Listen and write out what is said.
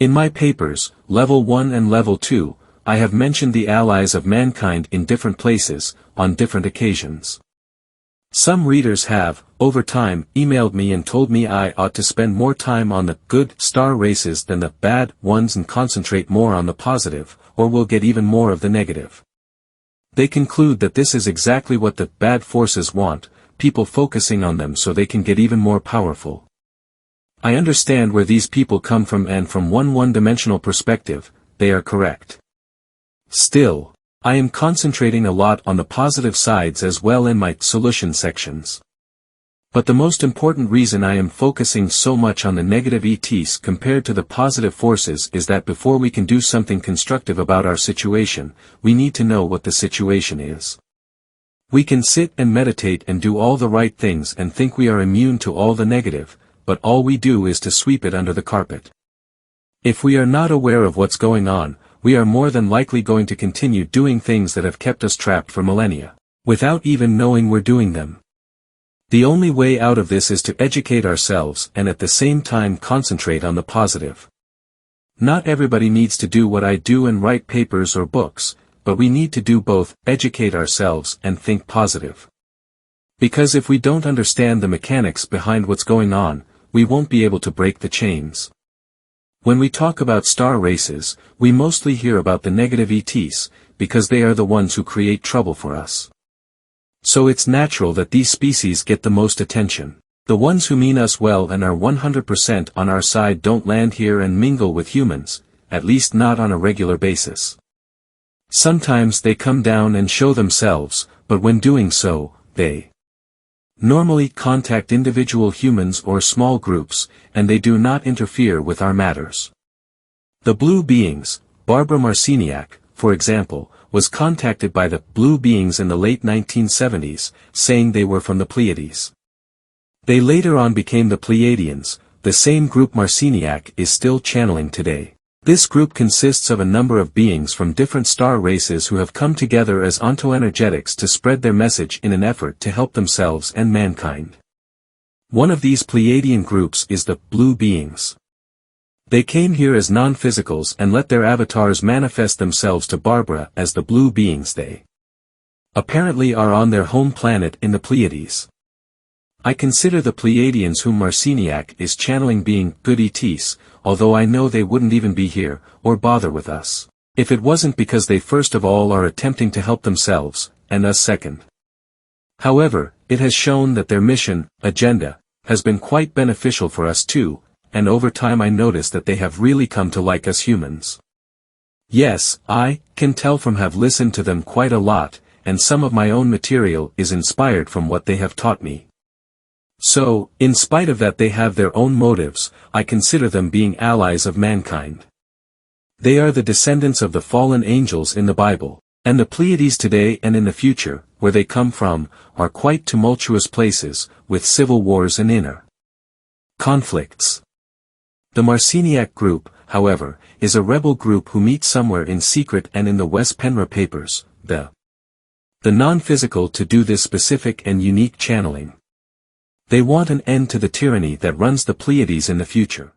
In my papers, Level 1 and Level 2, I have mentioned the allies of mankind in different places, on different occasions. Some readers have, over time, emailed me and told me I ought to spend more time on the good star races than the bad ones and concentrate more on the positive, or will get even more of the negative. They conclude that this is exactly what the bad forces want, people focusing on them so they can get even more powerful. I understand where these people come from, and from one one-dimensional perspective, they are correct. Still, I am concentrating a lot on the positive sides as well in my solution sections. But the most important reason I am focusing so much on the negative ETs compared to the positive forces is that before we can do something constructive about our situation, we need to know what the situation is. We can sit and meditate and do all the right things and think we are immune to all the negative, but all we do is to sweep it under the carpet. If we are not aware of what's going on, we are more than likely going to continue doing things that have kept us trapped for millennia, without even knowing we're doing them. The only way out of this is to educate ourselves and at the same time concentrate on the positive. Not everybody needs to do what I do and write papers or books, but we need to do both, educate ourselves and think positive. Because if we don't understand the mechanics behind what's going on, we won't be able to break the chains. When we talk about star races, we mostly hear about the negative ETs, because they are the ones who create trouble for us. So it's natural that these species get the most attention. The ones who mean us well and are 100% on our side don't land here and mingle with humans, at least not on a regular basis. Sometimes they come down and show themselves, but when doing so, they normally contact individual humans or small groups, and they do not interfere with our matters. The blue beings, Barbara Marciniak, for example, was contacted by the blue beings in the late 1970s, saying they were from the Pleiades. They later on became the Pleiadians, the same group Marciniak is still channeling today. This group consists of a number of beings from different star races who have come together as ontoenergetics to spread their message in an effort to help themselves and mankind. One of these Pleiadian groups is the blue beings. They came here as non-physicals and let their avatars manifest themselves to Barbara as the blue beings they apparently are on their home planet in the Pleiades. I consider the Pleiadians whom Marciniak is channeling being good ETs, although I know they wouldn't even be here, or bother with us, if it wasn't because they first of all are attempting to help themselves, and us second. However, it has shown that their mission, agenda, has been quite beneficial for us too, and over time I noticed that they have really come to like us humans. Yes, I can tell from have listened to them quite a lot, and some of my own material is inspired from what they have taught me. So, in spite of that they have their own motives, I consider them being allies of mankind. They are the descendants of the fallen angels in the Bible, and the Pleiades today and in the future, where they come from, are quite tumultuous places, with civil wars and inner conflicts. The Marciniak group, however, is a rebel group who meet somewhere in secret and in the WES Penre papers, the non-physical to do this specific and unique channeling. They want an end to the tyranny that runs the Pleiades in the future.